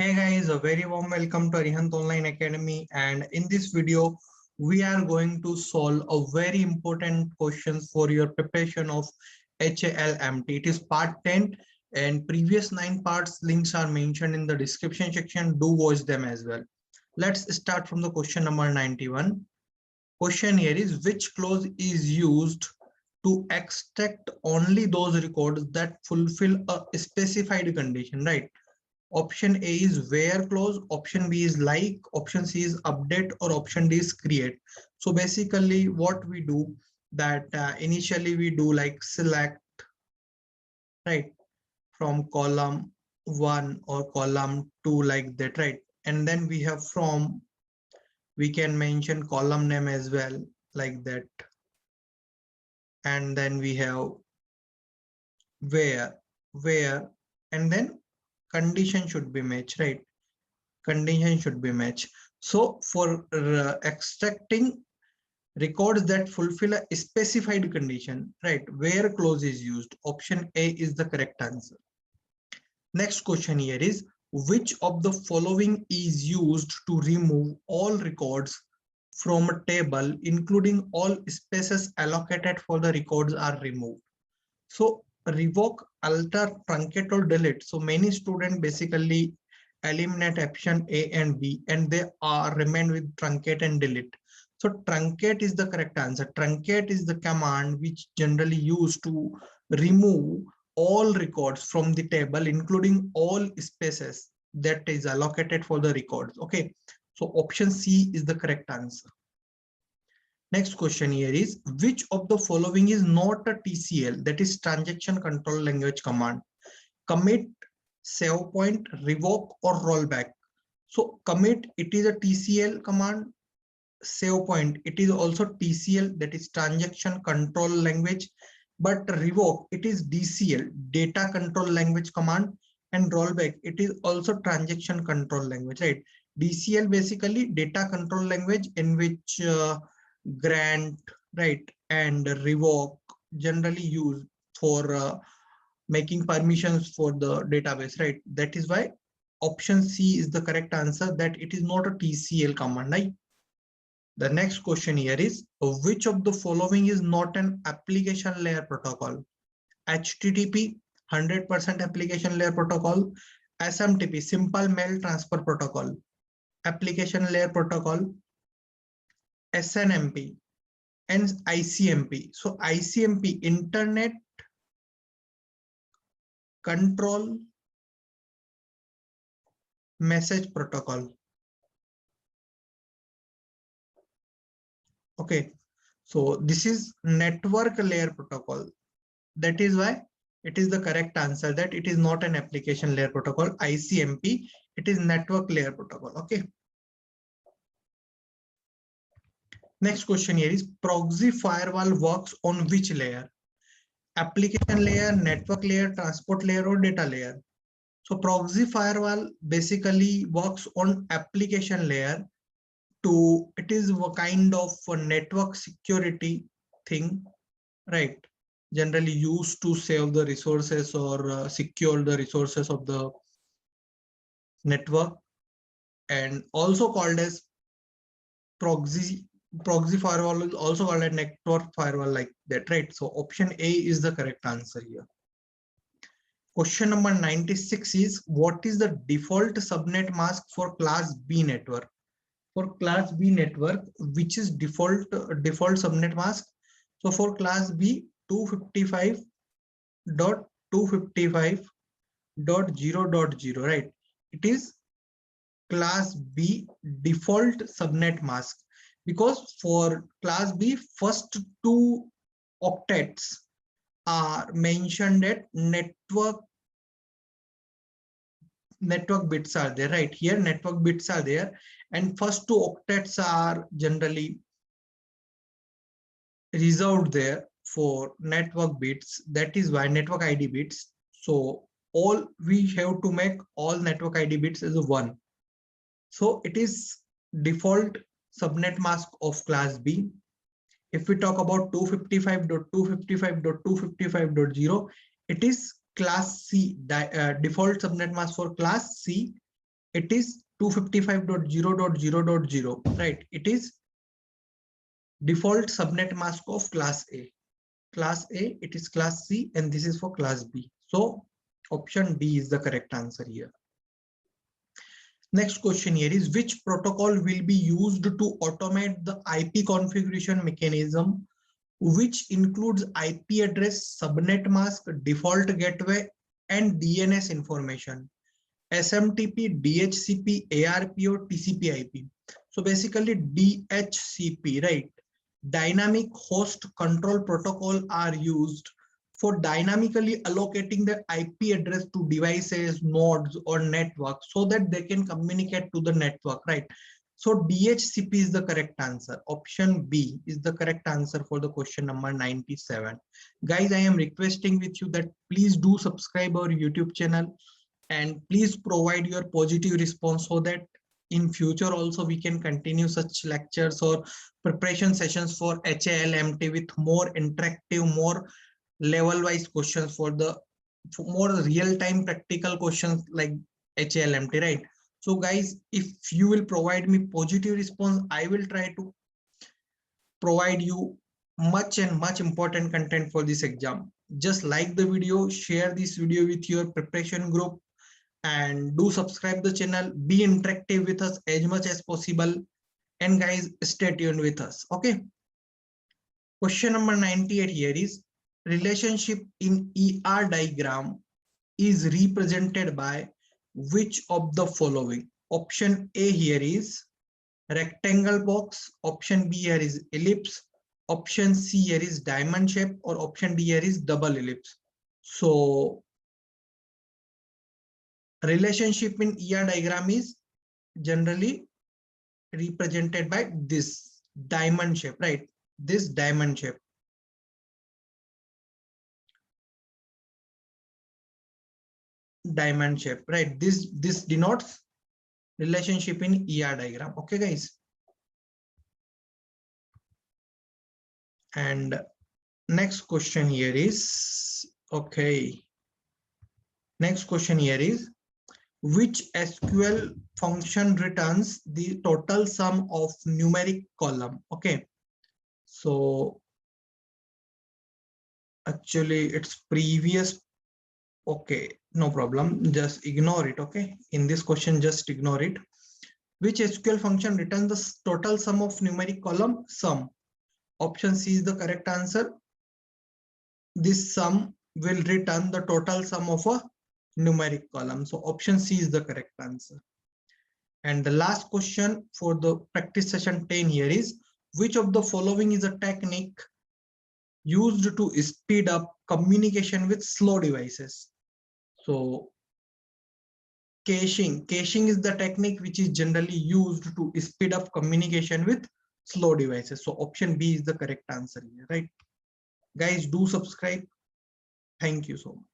Hey guys, a very warm welcome to Arihant Online Academy, and in this video we are going to solve a very important questions for your preparation of HAL MT. It is part 10 and previous 9 parts links are mentioned in the description section. Do watch them as well. Let's start from the question number 91. Question here is, which clause is used to extract only those records that fulfill a specified condition, right? Option A is where clause, option B is like, option C is update, or option D is create. So basically what we do that initially we do like select, right, from column 1 or column 2 like that, right? And then we have from, we can mention column name as well like that. And then we have where, and then condition should be matched, right? Condition should be matched. So for extracting records that fulfill a specified condition, right, where clause is used, option A is the correct answer. Next question here is, which of the following is used to remove all records from a table, including all spaces allocated for the records are removed? So revoke, alter, truncate, or delete. So many students basically eliminate option A and B, and they are remain with truncate and delete. So truncate is the correct answer. Truncate is the command which generally used to remove all records from the table, including all spaces that is allocated for the records. Okay, so option C is the correct answer. Next question here is, which of the following is not a TCL, that is transaction control language command? Commit, save point, revoke, or rollback. So commit, it is a TCL command. Save point, it is also TCL, that is transaction control language. But revoke, it is DCL, data control language command. And rollback, it is also transaction control language, right? DCL basically data control language, in which grant, right, and revoke generally used for making permissions for the database, right? That is why option C is the correct answer, that it is not a TCL command, right? The next question here is, which of the following is not an application layer protocol? HTTP, 100% application layer protocol. SMTP, simple mail transfer protocol. Application layer protocol. SNMP and ICMP. So ICMP, internet control message protocol. Okay, so this is network layer protocol. That is why it is the correct answer, that it is not an application layer protocol. ICMP, it is network layer protocol. Okay. Next question here is, proxy firewall works on which layer? Application layer, network layer, transport layer, or data layer? So proxy firewall basically works on application layer. It is a kind of a network security thing, right? Generally used to save the resources or secure the resources of the network, and also called as proxy firewall, is also called a network firewall like that, right? So option A is the correct answer here. Question number 96 is, what is the default subnet mask for class B network? For class B network, which is default subnet mask? So for class B, 255.255.0.0, right? It is class B default subnet mask, because for class B, first 2 octets are mentioned at network bits are there, right? Here network bits are there, and first 2 octets are generally reserved there for network bits. That is why network ID bits. So all we have to make all network ID bits as a 1. So it is default subnet mask of class B. If we talk about 255.255.255.0, it is class C, default subnet mask for class C. It is 255.0.0.0, right? It is default subnet mask of class A. Class A, it is class C, and this is for class B. So option D is the correct answer here. Next question here is, which protocol will be used to automate the IP configuration mechanism, which includes IP address, subnet mask, default gateway, and DNS information? SMTP, DHCP, ARP, or TCP/IP? So basically DHCP, right? Dynamic host control protocol are used for dynamically allocating the IP address to devices, nodes, or network so that they can communicate to the network, right? So DHCP is the correct answer. Option B is the correct answer for the question number 97. Guys, I am requesting with you that please do subscribe our YouTube channel and please provide your positive response so that in future also we can continue such lectures or preparation sessions for HAL MT with more interactive, more level wise questions for more real-time practical questions like HAL MT, right? So guys, if you will provide me positive response, I will try to provide you much and much important content for this exam. Just like the video, share this video with your preparation group, and do subscribe the channel. Be interactive with us as much as possible, and guys, stay tuned with us. Okay, question number 98 here is, relationship in ER diagram is represented by which of the following? Option A here is rectangle box, option B here is ellipse, option C here is diamond shape, or option D here is double ellipse. So relationship in ER diagram is generally represented by this diamond shape, right? This diamond shape. Diamond shape, right? This denotes relationship in ER diagram. Okay, guys. And next question here is, okay. Next question here is, which SQL function returns the total sum of numeric column? Okay, so actually it's previous. Okay, no problem, just ignore it. Okay, in this question just ignore it. Which SQL function returns the total sum of numeric column? Sum. Option C is the correct answer. This sum will return the total sum of a numeric column. So option C is the correct answer. And the last question for the practice session 10 here is, which of the following is a technique used to speed up communication with slow devices? So caching is the technique which is generally used to speed up communication with slow devices. So option B is the correct answer here, right? Guys, do subscribe. Thank you so much.